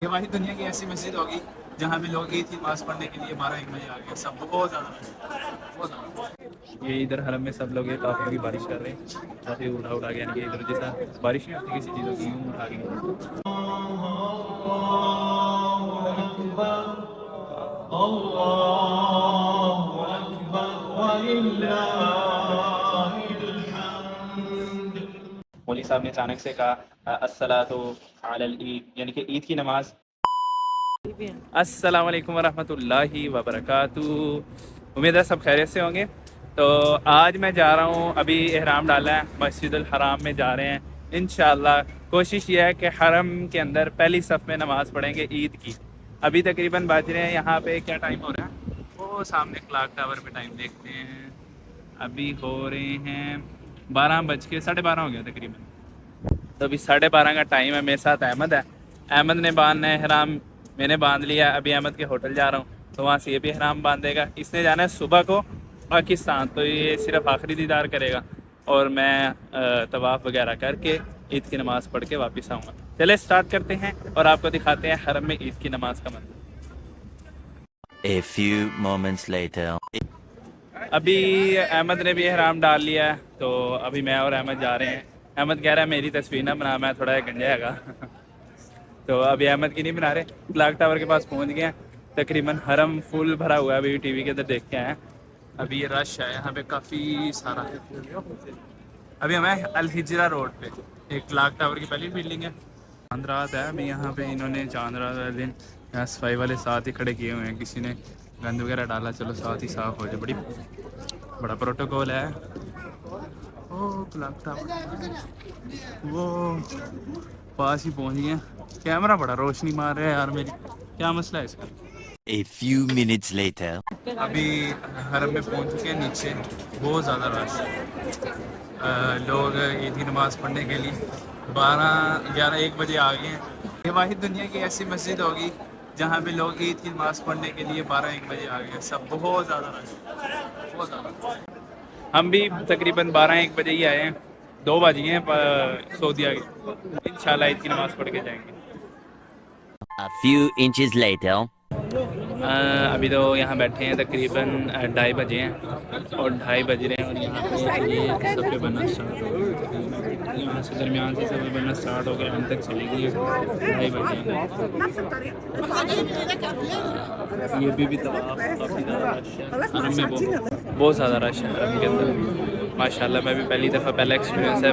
یہ واحد دنیا کی ایسی مسجد ہوگی جہاں پہ لوگ عید کی نماز پڑھنے کے لیے 12-1 بجے آ گئے. سب بہت زیادہ بہت زیادہ. یہ ادھر حرم میں سب لوگ یہ کافی کی بارش کر رہے ہیں. کافی اٹھا گیا کہ ادھر جیسا بارش نہیں ہوتی کسی چیزوں کی یوں اٹھا گیا. مولوی صاحب نے اچانک سے کہا الصلاۃ علی العید یعنی کہ عید کی نماز. السلام علیکم ورحمۃ اللہ وبرکاتہ. امید ہے سب خیریت سے ہوں گے. تو آج میں جا رہا ہوں, ابھی احرام ڈالا ہے, مسجد الحرام میں جا رہے ہیں انشاءاللہ. کوشش یہ ہے کہ حرم کے اندر پہلی صف میں نماز پڑھیں گے عید کی. ابھی تقریباً بج رہے ہیں یہاں پہ کیا ٹائم ہو رہا ہے, وہ سامنے کلاک ٹاور پہ ٹائم دیکھتے ہیں. ابھی ہو رہے ہیں 12:12 ہو گیا تقریباً. تو ابھی 12:30 کا ٹائم ہے. میرے ساتھ احمد ہے. احمد نے باندھنا ہے احرام, میں نے باندھ لیا. ابھی احمد کے ہوٹل جا رہا ہوں تو وہاں سے یہ بھی احرام باندھے گا. اس نے جانا ہے صبح کو پاکستان, تو یہ صرف آخری دیدار کرے گا اور میں طواف وغیرہ کر کے عید کی نماز پڑھ کے واپس آؤں گا. چلے اسٹارٹ کرتے ہیں اور آپ کو دکھاتے ہیں حرم میں عید کی نماز کا منظر. A few moments later. ابھی احمد نے بھی احرام ڈال لیا ہے, تو ابھی میں اور احمد جا رہے ہیں. احمد کہہ رہا ہے میری تصویر نہ بنا, میں تھوڑا گنجا ہے گا. تو ابھی احمد کی نہیں بنا رہے. کلاک ٹاور کے پاس پہنچ گئے ہیں. تقریباً حرم فل بھرا ہوا ہے. ابھی ٹی وی کے اندر دیکھ کے آئے ہیں. ابھی یہ رش ہے یہاں پہ کافی سارا. ابھی ہمیں الحجرہ روڈ پہ ایک کلاک ٹاور کی پہلی بلڈنگ ہے. چاند رات ہے ابھی یہاں پہ. انہوں نے چاند رات والے دن یہاں صفائی والے ساتھ ہی کھڑے کیے ہوئے ہیں. کسی نے گند وغیرہ ڈالا, چلو ساتھ ہی صاف ہو جائے. بڑا پروٹوکول ہے. او کلاک ٹاور وہ پاس ہی پہنچ گئے. کیمرہ بڑا روشنی مار رہا ہے یار میری, کیا مسئلہ ہے اس کا. A few minutes later. ابھی حرم میں پہنچ چکے ہیں. نیچے بہت زیادہ رش ہے. لوگ عید کی نماز پڑھنے کے لیے 12-11-1 بجے آ گئے ہیں. یہ واحد دنیا کی ایسی مسجد ہوگی جہاں پہ لوگ عید کی نماز پڑھنے کے لیے 12-1 بجے آ گئے ہیں. سب بہت زیادہ رش ہے, بہت زیادہ. ہم بھی تقریباً 12-1 بجے ہی آئے ہیں. 2 بج گئے ہیں سعودیہ کے. انشاءاللہ عید کی نماز پڑھ کے جائیں گے. A few inches later. ابھی تو یہاں بیٹھے ہیں تقریباً 2:30 بجے ہیں اور 2:30 بج رہے ہیں. اور یہاں پہ یہ صفحے بننا اسٹارٹ ہو گئے. یہاں سے درمیان سے صفحے بننا اسٹارٹ ہو گئے, ہم تک چلی گئی ہیں 2:30 بجے. یہ بھی طواف کافی زیادہ رش ہے حرم میں. بہت زیادہ رش ہے حرم کے اندر ماشاءاللہ. میں بھی پہلی دفعہ پہلا ایکسپیرینس ہے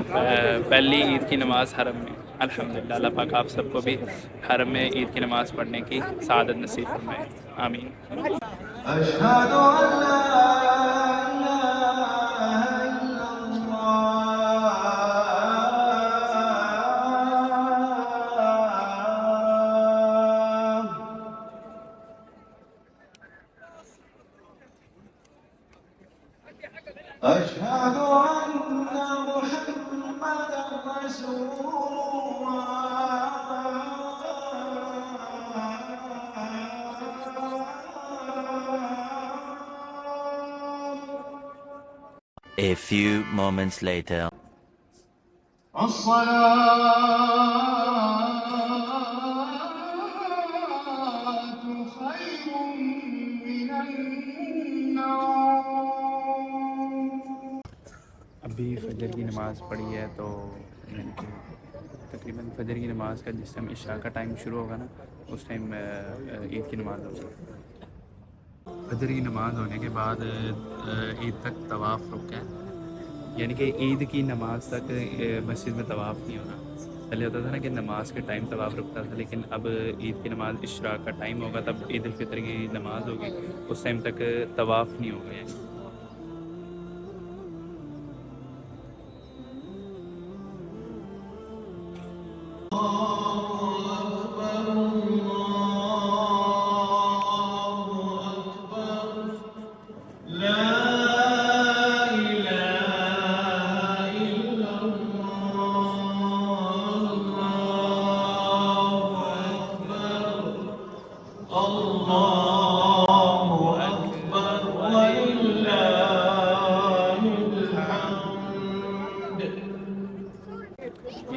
پہلی عید کی نماز حرم میں. الحمدللہ. اللہ پاک آپ سب کو بھی حرم میں عید کی نماز پڑھنے کی سعادت نصیب فرمائے. آمین. اشہد ان لا الہ الا اللہ, اشہد ان محمد رسول A few moments later. ابھی فجر کی نماز پڑھی ہے تو تقریباً فجر کی نماز کا جس ٹائم عشاء کا ٹائم شروع ہوگا نا اس ٹائم عید کی نماز ہوگی. فجر کی نماز ہونے کے بعد عید تک طواف رک ہے, یعنی کہ عید کی نماز تک مسجد میں طواف نہیں ہونا. پہلے ہوتا تھا نا کہ نماز کے ٹائم طواف رکتا تھا, لیکن اب عید کی نماز اشراق کا ٹائم ہوگا تب عید الفطر کی نماز ہوگی, اس ٹائم تک طواف نہیں ہوگا. یعنی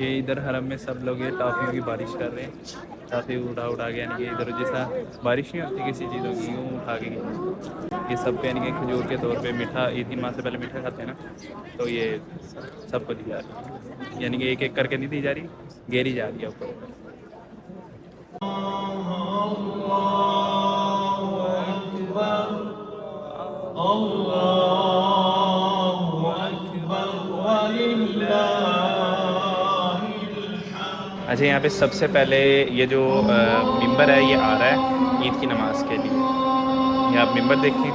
یہ ادھر حرم میں سب لوگ یہ ٹافیوں کی بارش کر رہے ہیں. کافی اڑا کے یعنی کہ ادھر جیسا بارش نہیں ہوتی کسی چیزوں کی یوں اٹھا کے یہ سب یعنی کہ کھجور کے طور پہ میٹھا عید کی نماز سے پہلے میٹھا کھاتے ہیں نا، تو یہ سب کو دی جا رہی ہے، یعنی کہ ایک ایک کر کے نہیں دی جا رہی، گیری جا رہی ہے اوپر۔ اچھا یہاں پہ سب سے پہلے یہ جو ممبر ہے یہ آ رہا ہے عید کی نماز کے لیے، یہ آپ ممبر دیکھیں۔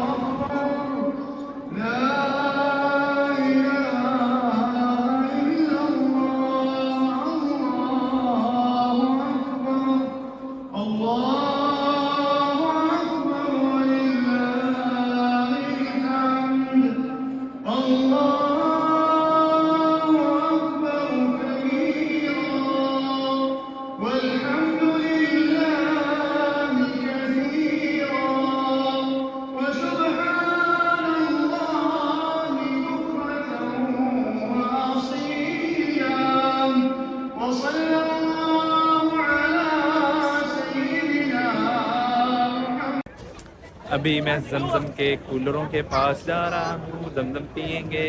ابھی میں زمزم کے کولروں کے پاس جا رہا ہوں، زمزم پئیں گے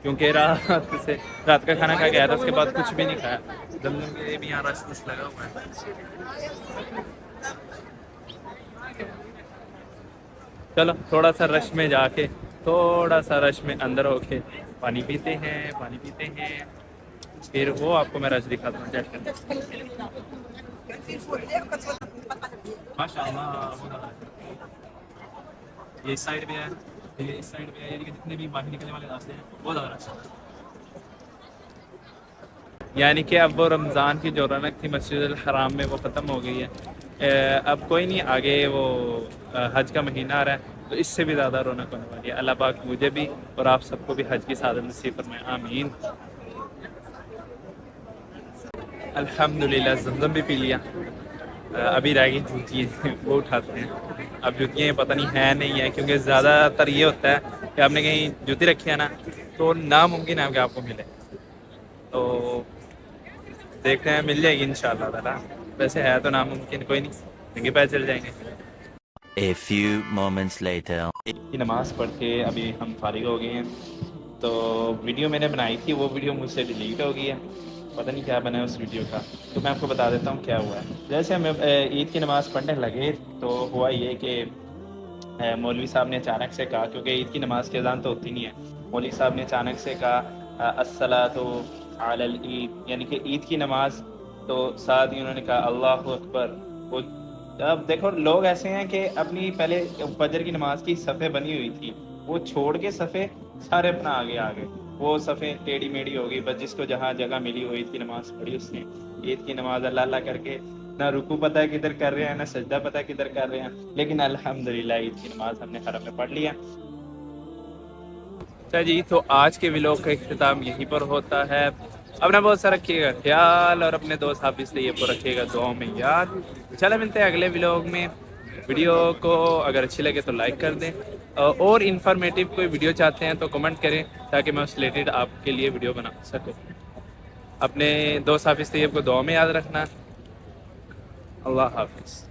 کیونکہ رات کا کھانا کھا کے آیا تھا، اس کے بعد کچھ بھی نہیں کھایا۔ زمزم کے لیے بھی یہاں رش لگا ہوا ہے۔ چلو تھوڑا سا رش میں جا کے، تھوڑا سا رش میں اندر ہو کے پانی پیتے ہیں، پھر وہ آپ کو میں رش دکھاتا ہوں چیک کرنا۔ ماشاء اللہ یہ اس سائڈ بھی ہے، یہ اس سائڈ بھی ہے، یعنی کہ جتنے بھی باہر نکلنے والے راستے ہیں وہ زیادہ رش ہے۔ یعنی کہ اب وہ رمضان کی جو رونق تھی مسجد الحرام میں وہ ختم ہو گئی ہے، اب کوئی نہیں، آگے وہ حج کا مہینہ آ رہا ہے تو اس سے بھی زیادہ رونق ہونے والی ہے۔ اللہ پاک مجھے بھی اور آپ سب کو بھی حج کی سعادت نصیب فرمائے، آمین۔ الحمدللہ زمزم بھی پی لیا، ابھی رہ گئی جوتیاں وہ اٹھاتے ہیں۔ اب جوتیاں پتہ نہیں ہے نہیں ہے، کیونکہ زیادہ تر یہ ہوتا ہے کہ آپ نے کہیں جوتی رکھی ہے نا تو ناممکن ہے کہ آپ کو ملے، تو دیکھتے ہیں مل جائے گی انشاءاللہ تعالیٰ، ویسے ہے تو ناممکن، کوئی نہیں، ننگے پیر چل جائیں گے۔ A few moments later. کی نماز پڑھ کے ابھی ہم فارغ ہو گئے ہیں، تو ویڈیو میں نے بنائی تھی وہ ویڈیو مجھ سے ڈیلیٹ ہو گئی ہے، پتہ نہیں کیا بنا ہے اس ویڈیو کا، تو میں آپ کو بتا دیتا ہوں کیا ہوا ہے۔ جیسے ہم عید کی نماز پڑھنے لگے تو ہوا یہ کہ مولوی صاحب نے اچانک سے کہا، کیونکہ عید کی نماز کی اذان تو ہوتی نہیں ہے، مولوی صاحب نے اچانک سے کہا الصلاۃ علی العید، یعنی کہ عید کی نماز، تو ساتھ ہی انہوں نے کہا اللہ اکبر۔ وہ اب دیکھو لوگ ایسے ہیں کہ اپنی پہلے فجر کی نماز کی صفیں بنی ہوئی تھی وہ چھوڑ کے صفیں سارے اپنا آگے وہ صفیں ٹیڑھی میڑھی ہو گئی، بس جس کو جہاں جگہ ملی وہ عید کی نماز پڑھی اس نے، عید کی نماز اللہ اللہ کر کے، نہ رکوع پتہ ہے کدھر کر رہے ہیں، نہ سجدہ پتہ ہے کدھر کر رہے ہیں، لیکن الحمدللہ عید کی نماز ہم نے حرم میں پڑھ لیا۔ اچھا جی، تو آج کے ولاگ کا اختتام یہیں پر ہوتا ہے۔ اپنا بہت سا رکھیے گا خیال اور اپنے دوست حافظ سے یہ کو رکھیے گا دعاؤں میں یاد۔ چلے ملتے ہیں اگلے ولاگ میں۔ ویڈیو کو اگر اچھی لگے تو لائک کر دیں، اور انفارمیٹیو کوئی ویڈیو چاہتے ہیں تو کمنٹ کریں تاکہ میں اس ریلیٹڈ آپ کے لیے ویڈیو بنا سکوں۔ اپنے دوست حافظ طیب کو دعاؤں میں یاد رکھنا۔ اللہ حافظ۔